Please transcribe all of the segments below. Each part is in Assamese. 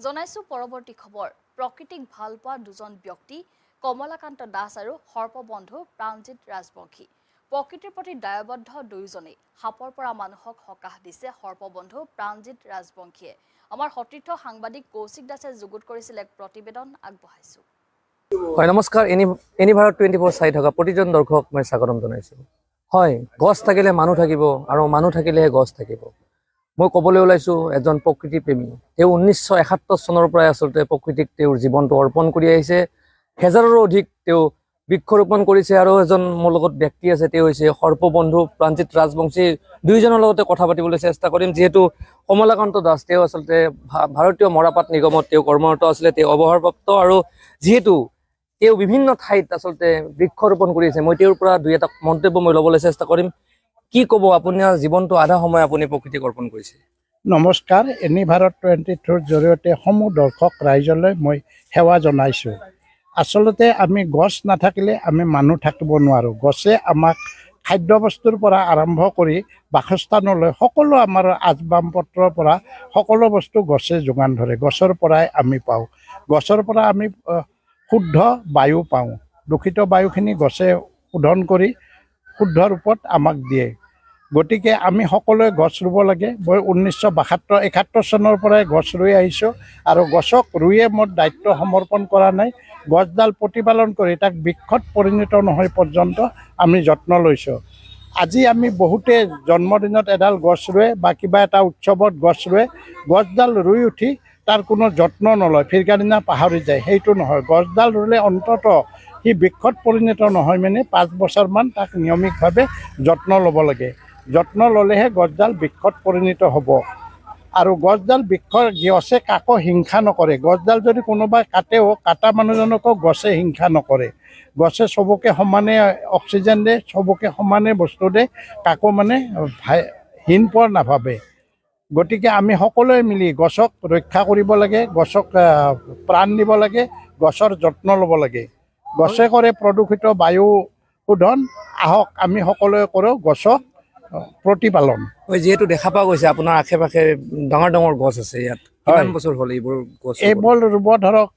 জনাইছো পৰৱৰ্তী খবৰ প্ৰকৃতিক ভাল পোৱা দুজন ব্যক্তি কমলাকান্ত দাস আৰু সৰ্পবন্ধু প্ৰাণজিৎ ৰাজবংশী প্ৰকৃতিৰ প্ৰতি দায়বদ্ধ দুয়োজনেই সাপৰ পৰা মানুহক সকাহ দিছে সৰ্পবন্ধু প্ৰাণজিৎ ৰাজবংশীয়ে আমাৰ সতীৰ্থ সাংবাদিক কৌশিক দাসে যুগুত কৰিছিল এক প্ৰতিবেদন আগবঢ়াইছো হয় নমস্কাৰ এনি ভাৰত 24 চাই থকা প্ৰতিজন দৰ্শক মই স্বাগতম জনাইছো হয় গছ থাকিলে মানুহ থাকিব আৰু মানুহ থাকিলেহে গছ থাকিব মই ক'বলৈ ওলাইছো এজন প্ৰকৃতি প্ৰেমী তেওঁ 1971 চনৰ পৰা আসলতে প্ৰকৃতিক তেওঁৰ জীৱনটো অৰ্পণ কৰি আহিছে হেজাৰৰো অধিক তেওঁ বৃক্ষৰোপণ কৰিছে আৰু এজন মোৰ লগত ব্যক্তি আছে তেওঁ হৈছে সৰ্পবন্ধু প্ৰাণজিৎ ৰাজবংশী দুইজনৰ লগতে কথা পাতিবলৈ চেষ্টা কৰিম যেহেতু কমলাকান্ত দাস তেওঁ আসলতে ভাৰতীয় মৰাপাট নিগমত তেওঁ কৰ্মৰত আছিল তেওঁ অৱসৰপ্ৰাপ্ত আৰু যেহেতু তেওঁ বিভিন্ন ঠাইত আসলতে বৃক্ষৰোপণ কৰিছে মই তেওঁৰ পৰা দুই এটা মন্তব্য মই ল'বলৈ চেষ্টা কৰিম কি ক'ব আপোনাৰ জীৱনটো আধা সময় আপুনি প্ৰকৃতিক অৰ্পণ কৰিছে নমস্কাৰ এনি ভাৰত 23ৰ জৰিয়তে সমূহ দৰ্শক ৰাইজলৈ মই সেৱা জনাইছোঁ আচলতে আমি গছ নাথাকিলে আমি মানুহ থাকিব নোৱাৰোঁ গছে আমাক খাদ্য বস্তুৰ পৰা আৰম্ভ কৰি বাসস্থানলৈ সকলো আমাৰ আচবাবপত্ৰৰ পৰা সকলো বস্তু গছে যোগান ধৰে গছৰ পৰাই আমি পাওঁ গছৰ পৰা আমি শুদ্ধ বায়ু পাওঁ দূষিত বায়ুখিনি গছে শোধন কৰি শুদ্ধ ৰূপত আমাক দিয়ে গতিকে আমি সকলোৱে গছ ৰুব লাগে মই 1972-71 চনৰ পৰাই গছ ৰুই আহিছোঁ আৰু গছক ৰুয়ে মোৰ দায়িত্ব সমৰ্পণ কৰা নাই গছডাল প্ৰতিপালন কৰি তাক বৃক্ষত পৰিণত নহয় পৰ্যন্ত আমি যত্ন লৈছোঁ আজি আমি বহুতে জন্মদিনত এডাল গছ ৰুৱে বা কিবা এটা উৎসৱত গছ ৰুৱে গছডাল ৰুই উঠি তাৰ কোনো যত্ন নলয় ফিৰকা দিনা পাহৰি যায় সেইটো নহয় গছডাল ৰুলে অন্তত সি বৃক্ষত পৰিণত নহয় মানে 5 বছৰমান তাক নিয়মিতভাৱে যত্ন ল'ব লাগে যত্ন ল'লেহে গছডাল বৃক্ষত পৰিণত হ'ব আৰু গছডাল বৃক্ষৰ গছে কাকো হিংসা নকৰে গছডাল যদি কোনোবাই কাটেও কাটা মানুহজনকো গছে হিংসা নকৰে গছে চবকে সমানে অক্সিজেন দিয়ে চবকে সমানে বস্তু দিয়ে কাকো মানে হীন পৰ নাভাবে গতিকে আমি সকলোৱে মিলি গছক ৰক্ষা কৰিব লাগে গছক প্ৰাণ দিব লাগে গছৰ যত্ন ল'ব লাগে গছে কৰে প্ৰদূষিত বায়ু শোধন আহক আমি সকলোৱে কৰোঁ গছক প্ৰতিপালন হয় যেহেতু দেখা পোৱা গৈছে আপোনাৰ আশে-পাশে ডাঙৰ ডাঙৰ গছ আছে ইয়াত কিমান বছৰ হ'ল এইবোৰ গছ এইবোৰ ৰুব ধৰক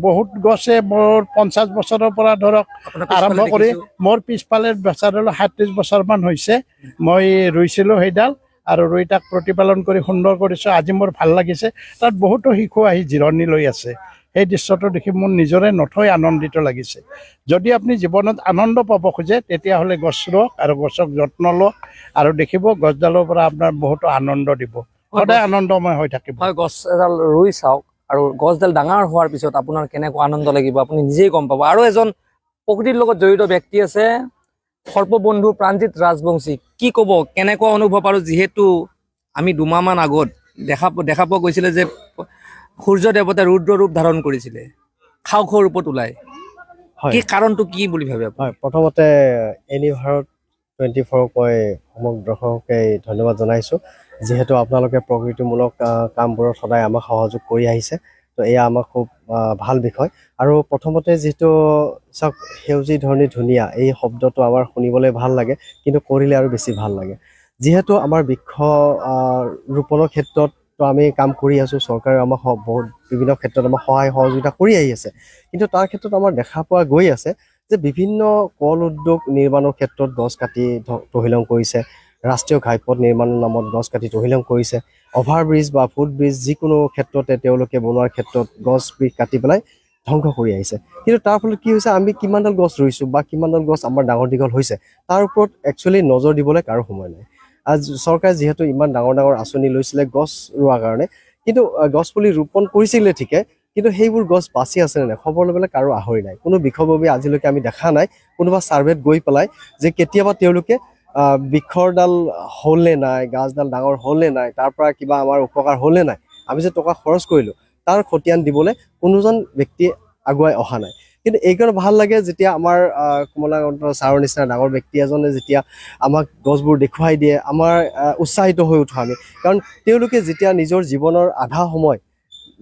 বহুত গছে মোৰ 50 বছৰৰ পৰা ধৰক আৰম্ভ কৰি মোৰ পিছফালে বেচাৰলৈ 37 বছৰমান হৈছে মই ৰুইছিলোঁ সেইডাল আৰু ৰুই তাক প্ৰতিপালন কৰি সুন্দৰ কৰিছোঁ আজি মোৰ ভাল লাগিছে তাত বহুতো শিশু আহি জিৰণি লৈ আছে সেই দৃশ্যটো দেখি মোৰ নিজৰে নথৈ আনন্দিত লাগিছে যদি আপুনি জীৱনত আনন্দ পাব খোজে তেতিয়াহ'লে গছ ৰুৱক আৰু গছক যত্ন লওক আৰু দেখিব গছডালৰ পৰা আপোনাৰ বহুতো আনন্দ দিব সদায় আনন্দময় হৈ থাকিব হয় গছ এডাল ৰুই চাওক আৰু গছডাল ডাঙৰ হোৱাৰ পিছত আপোনাৰ কেনেকুৱা আনন্দ লাগিব আপুনি নিজেই গম পাব আৰু এজন প্ৰকৃতিৰ লগত জড়িত ব্যক্তি আছে সৰ্পবন্ধু প্ৰাণজিৎ ৰাজবংশী কি ক'ব কেনেকুৱা অনুভৱ আৰু যিহেতু আমি দুমাহমান আগত দেখা পোৱা গৈছিলে যে সূৰ্য দেৱতাই ৰুদ্ৰ ৰূপ ধাৰণ কৰিছিলে খাও ৰূপত ওলাই কি কাৰণটো কি বুলি ভাবে হয় প্ৰথমতে এনি ভাৰত 24 কৈ সমগ্ৰ দৰ্শককে ধন্যবাদ জনাইছোঁ যেহেতু আপোনালোকে প্ৰকৃতিমূলক কামবোৰত সদায় আমাক সহযোগ কৰি আহিছে তো এয়া আমাৰ খুব ভাল বিষয় আৰু প্ৰথমতে যিহেতু চাওক সেউজী ধৰণী ধুনীয়া এই শব্দটো আমাৰ শুনিবলৈ ভাল লাগে কিন্তু কৰিলে আৰু বেছি ভাল লাগে যিহেতু আমাৰ বৃক্ষ ৰোপণৰ ক্ষেত্ৰত তো আমি কাম কৰি আছোঁ চৰকাৰে আমাক বহুত বিভিন্ন ক্ষেত্ৰত আমাক সহায় সহযোগিতা কৰি আহি আছে কিন্তু তাৰ ক্ষেত্ৰত আমাৰ দেখা পোৱা গৈ আছে যে বিভিন্ন কল উদ্যোগ নিৰ্মাণৰ ক্ষেত্ৰত গছ কাটি তহিলং কৰিছে ৰাষ্ট্ৰীয় ঘাইপথ নিৰ্মাণৰ নামত গছ কাটি তহিলং কৰিছে অভাৰব্ৰিজ বা ফুটব্ৰিজ যিকোনো ক্ষেত্ৰতে তেওঁলোকে বনোৱাৰ ক্ষেত্ৰত গছ কাটি পেলাই ধ্বংস কৰি আহিছে কিন্তু তাৰ ফলত কি হৈছে আমি কিমানডাল গছ ৰুইছোঁ বা কিমানডাল গছ আমাৰ ডাঙৰ দীঘল হৈছে তাৰ ওপৰত একচুৱেলি নজৰ দিবলৈ কাৰো সময় নাই আজি চৰকাৰে যিহেতু ইমান ডাঙৰ ডাঙৰ আঁচনি লৈছিলে গছ ৰোৱাৰ কাৰণে কিন্তু গছ পুলি ৰোপণ কৰিছিলে ঠিকে কিন্তু সেইবোৰ গছ বাচি আছে নে নাই খবৰ ল'বলৈ কাৰো আহৰি নাই কোনো বিষয়ববীয়া আজিলৈকে আমি দেখা নাই কোনোবা ছাৰ্ভেত গৈ পেলাই যে কেতিয়াবা তেওঁলোকে বৃক্ষৰডাল হ'লনে নাই গাছডাল ডাঙৰ হ'লনে নাই তাৰ পৰা কিবা আমাৰ উপকাৰ হ'লনে নাই আমি যে টকা খৰচ কৰিলোঁ তাৰ খতিয়ান দিবলৈ কোনোজন ব্যক্তি আগুৱাই অহা নাই কিন্তু এইকাৰণে ভাল লাগে যেতিয়া আমাৰ কমলাকান্ত ছাৰৰ নিচিনা ডাঙৰ ব্যক্তি এজনে যেতিয়া আমাক গছবোৰ দেখুৱাই দিয়ে আমাৰ উৎসাহিত হৈ উঠোঁ আমি কাৰণ তেওঁলোকে যেতিয়া নিজৰ জীৱনৰ আধা সময়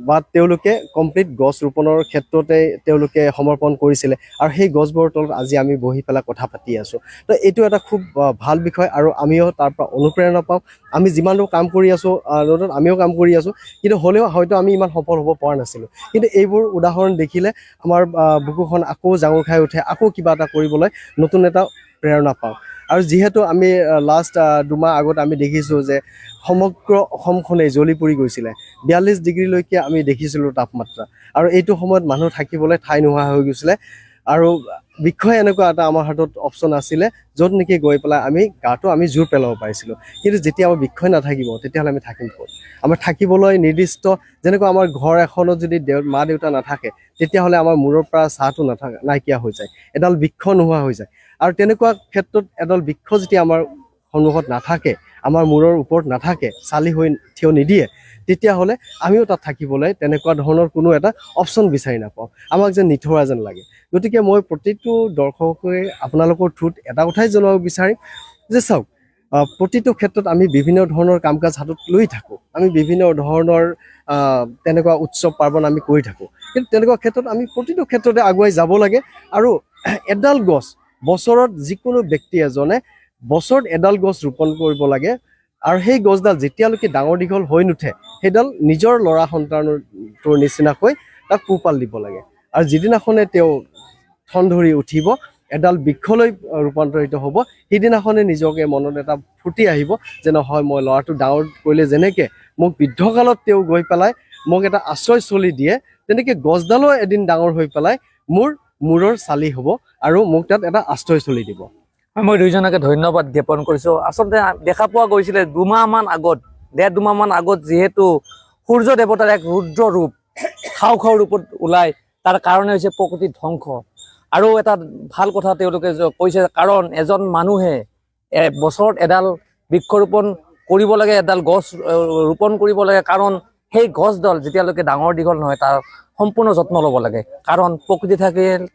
বা তেওঁলোকে কমপ্লিট গছ ৰোপণৰ ক্ষেত্ৰতে তেওঁলোকে সমৰ্পণ কৰিছিলে আৰু সেই গছবোৰৰ তলত আজি আমি বহি পেলাই কথা পাতি আছোঁ। তো এইটো এটা খুব ভাল বিষয় আৰু আমিও তাৰ পৰা অনুপ্ৰেৰণা পাওঁ। আমি যিমানটো কাম কৰি আছোঁ ৰ'দত আমিও কাম কৰি আছোঁ, কিন্তু হ'লেও হয়তো আমি ইমান সফল হ'ব পৰা নাছিলোঁ। কিন্তু এইবোৰ উদাহৰণ দেখিলে আমাৰ বুকুখন আকৌ জাঙুৰ খাই উঠে, আকৌ কিবা এটা কৰিবলৈ নতুন এটা প্ৰেৰণা পাওঁ। আৰু যিহেতু আমি লাষ্ট 2 মাহ আগত আমি দেখিছোঁ যে সমগ্ৰ অসমখনেই জ্বলি পৰি গৈছিলে, 42 ডিগ্ৰীলৈকে আমি দেখিছিলোঁ তাপমাত্ৰা, আৰু এইটো সময়ত মানুহ থাকিবলৈ ঠাই নোহোৱা হৈ গৈছিলে। আৰু বৃক্ষই এনেকুৱা এটা আমাৰ হাতত অপশ্যন আছিলে য'ত নেকি গৈ পেলাই আমি জোৰ পেলাব পাৰিছিলোঁ। কিন্তু যেতিয়া আমাৰ বৃক্ষই নাথাকিব তেতিয়াহ'লে আমি থাকিম ক'ত? আমাৰ থাকিবলৈ নিৰ্দিষ্ট, যেনেকুৱা আমাৰ ঘৰ এখনত যদি মা দেউতা নাথাকে তেতিয়াহ'লে আমাৰ মূৰৰ পৰা ছাঁটো নাইকিয়া হৈ যায়, এডাল বৃক্ষ নোহোৱা হৈ যায়। আৰু তেনেকুৱা ক্ষেত্ৰত এডাল বৃক্ষ যেতিয়া আমাৰ সন্মুখত নাথাকে, আমাৰ মূৰৰ ওপৰত নাথাকে, চালি হৈ থিয় নিদিয়ে, তেতিয়াহ'লে আমিও তাত থাকিবলৈ তেনেকুৱা ধৰণৰ কোনো এটা অপশ্যন বিচাৰি নাপাওঁ। আমাক যেন নিথৰা যেন লাগে। গতিকে মই প্ৰতিটো দৰ্শকে আপোনালোকৰ থ্ৰুত এটা কথাই জনাব বিচাৰিম যে চাওক, প্ৰতিটো ক্ষেত্ৰত আমি বিভিন্ন ধৰণৰ কাম কাজ হাতত লৈ থাকোঁ, আমি বিভিন্ন ধৰণৰ তেনেকুৱা উৎসৱ পাৰ্বণ আমি কৰি থাকোঁ, কিন্তু তেনেকুৱা ক্ষেত্ৰত আমি প্ৰতিটো ক্ষেত্ৰতে আগুৱাই যাব লাগে। আৰু এডাল গছ বছৰত, যিকোনো ব্যক্তি এজনে বছৰত এডাল গছ ৰোপণ কৰিব লাগে। আৰু সেই গছডাল যেতিয়ালৈকে ডাঙৰ দীঘল হৈ নুঠে, সেইডাল নিজৰ ল'ৰা সন্তানৰ নিচিনাকৈ তাক পোহপাল দিব লাগে। আৰু যিদিনাখনে তেওঁ ঠন ধৰি উঠিব, এডাল বৃক্ষলৈ ৰূপান্তৰিত হ'ব, সেইদিনাখনে নিজকে মনত এটা ফুটি আহিব যে নহয়, মই ল'ৰাটো ডাঙৰ কৰিলে যেনেকৈ মোক বৃদ্ধকালত তেওঁ গৈ পেলাই মোক এটা আশ্ৰয়স্থলী দিয়ে, তেনেকৈ গছডালো এদিন ডাঙৰ হৈ পেলাই মোৰ মূৰৰ চালি হ'ব আৰু মোক তাত এটা আশ্ৰয়স্থলী দিব। মই দুইজনকে ধন্যবাদ জ্ঞাপন কৰিছোঁ। আচলতে দেখা পোৱা গৈছিলে 2 মাহমান আগত, 1.5-2 মাহমান আগত, যিহেতু সূৰ্য দেৱতাৰ এক ৰুদ্ৰ ৰূপ খাও ৰূপত ওলাই, তাৰ কাৰণে হৈছে প্ৰকৃতিৰ ধ্বংস। আৰু এটা ভাল কথা তেওঁলোকে কৈছে, কাৰণ এজন মানুহে বছৰত এডাল বৃক্ষৰোপণ কৰিব লাগে, এডাল গছ ৰোপণ কৰিব লাগে, কাৰণ সেই গছডাল যেতিয়ালৈকে ডাঙৰ দীঘল নহয় তাৰ সম্পূৰ্ণ যত্ন ল'ব লাগে। কাৰণ প্ৰকৃতি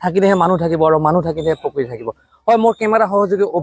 থাকিলেহে মানুহ থাকিব, আৰু মানুহ থাকিলেহে প্ৰকৃতি থাকিব। হয়, মোৰ কেমেৰা সহযোগী